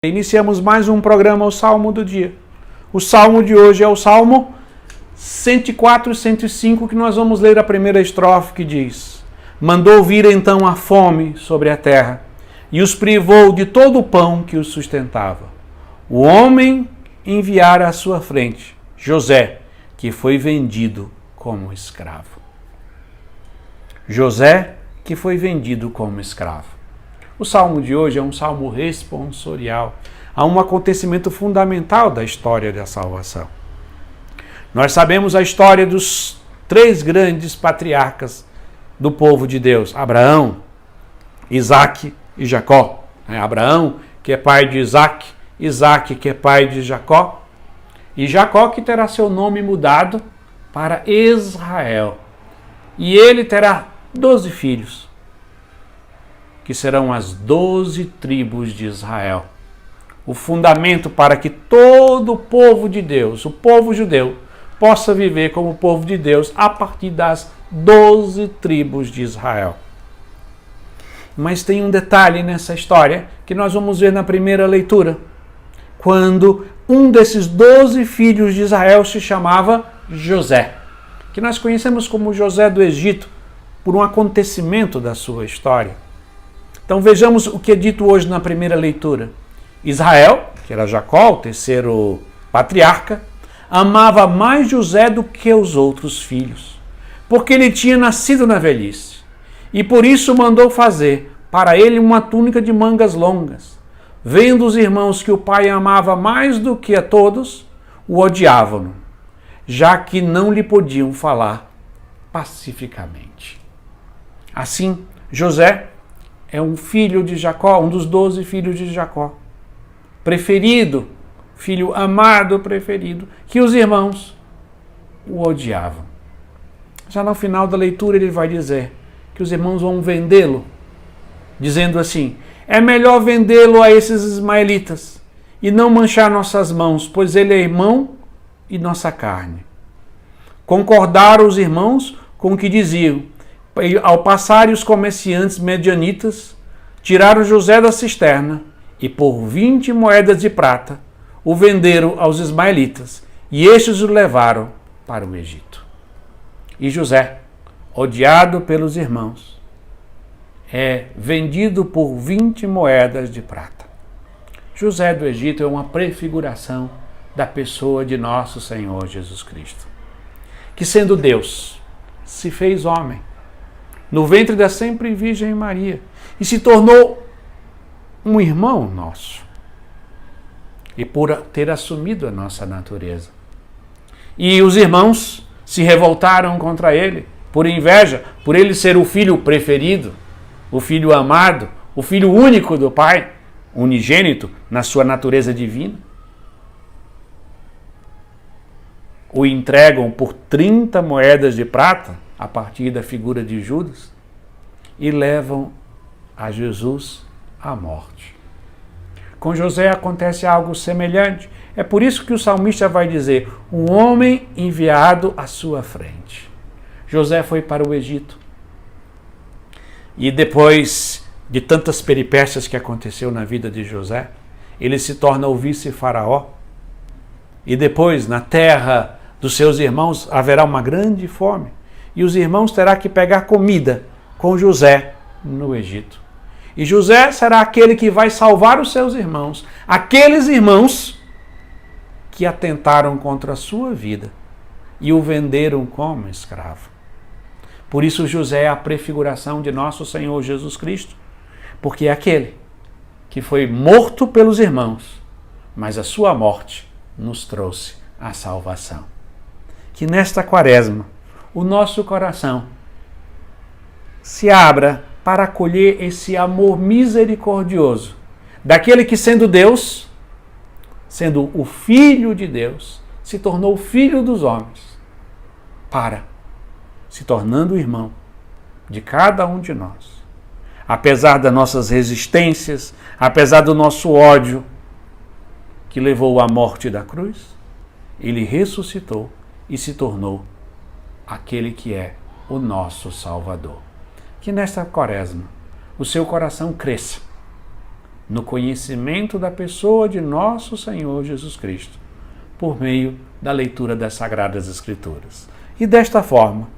Iniciamos mais um programa, o Salmo do Dia. O Salmo de hoje é o Salmo 104 e 105, que nós vamos ler a primeira estrofe, que diz: Mandou vir então a fome sobre a terra, e os privou de todo o pão que os sustentava. O homem enviara à sua frente José, que foi vendido como escravo. José, que foi vendido como escravo. O salmo de hoje é um salmo responsorial a um acontecimento fundamental da história da salvação. Nós sabemos a história dos três grandes patriarcas do povo de Deus: Abraão, Isaque e Jacó. Abraão, que é pai de Isaque, Isaque, que é pai de Jacó, e Jacó, que terá seu nome mudado para Israel. E ele terá 12 filhos, que serão as 12 tribos de Israel. O fundamento para que todo o povo de Deus, o povo judeu, possa viver como povo de Deus a partir das 12 tribos de Israel. Mas tem um detalhe nessa história que nós vamos ver na primeira leitura, quando um desses 12 filhos de Israel se chamava José, que nós conhecemos como José do Egito, por um acontecimento da sua história. Então vejamos o que é dito hoje na primeira leitura. Israel, que era Jacó, o terceiro patriarca, amava mais José do que os outros filhos, porque ele tinha nascido na velhice, e por isso mandou fazer para ele uma túnica de mangas longas. Vendo os irmãos que o pai amava mais do que a todos, o odiavam, já que não lhe podiam falar pacificamente. Assim, José é um filho de Jacó, um dos 12 filhos de Jacó. Preferido, filho amado, preferido, que os irmãos o odiavam. Já no final da leitura ele vai dizer que os irmãos vão vendê-lo, dizendo assim: é melhor vendê-lo a esses ismaelitas e não manchar nossas mãos, pois ele é irmão e nossa carne. Concordaram os irmãos com o que diziam. Ao passarem os comerciantes medianitas, tiraram José da cisterna e por 20 moedas de prata o venderam aos ismaelitas, e estes o levaram para o Egito. E José, odiado pelos irmãos, é vendido por 20 moedas de prata. José do Egito é uma prefiguração da pessoa de nosso Senhor Jesus Cristo, que, sendo Deus, se fez homem no ventre da sempre Virgem Maria e se tornou um irmão nosso, e por ter assumido a nossa natureza. E os irmãos se revoltaram contra ele por inveja, por ele ser o filho preferido, o filho amado, o filho único do Pai, unigênito na sua natureza divina. O entregam por 30 moedas de prata, a partir da figura de Judas, e levam a Jesus à morte. Com José acontece algo semelhante. É por isso que o salmista vai dizer: um homem enviado à sua frente. José foi para o Egito. E depois de tantas peripécias que aconteceu na vida de José, ele se torna o vice-faraó. E depois, na terra dos seus irmãos, haverá uma grande fome. E os irmãos terão que pegar comida com José no Egito. E José será aquele que vai salvar os seus irmãos, aqueles irmãos que atentaram contra a sua vida e o venderam como escravo. Por isso José é a prefiguração de nosso Senhor Jesus Cristo, porque é aquele que foi morto pelos irmãos, mas a sua morte nos trouxe a salvação. Que nesta quaresma o nosso coração se abra para acolher esse amor misericordioso daquele que, sendo Deus, sendo o Filho de Deus, se tornou filho dos homens, para se tornando irmão de cada um de nós. Apesar das nossas resistências, apesar do nosso ódio que levou à morte da cruz, ele ressuscitou e se tornou aquele que é o nosso Salvador. Que nesta quaresma o seu coração cresça no conhecimento da pessoa de nosso Senhor Jesus Cristo, por meio da leitura das Sagradas Escrituras. E desta forma,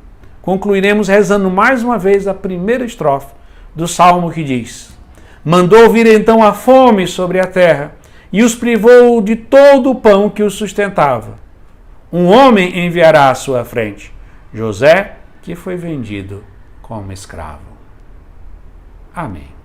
concluiremos rezando mais uma vez a primeira estrofe do Salmo que diz: Mandou vir então a fome sobre a terra e os privou de todo o pão que os sustentava. Um homem enviará à sua frente, José, que foi vendido como escravo. Amém.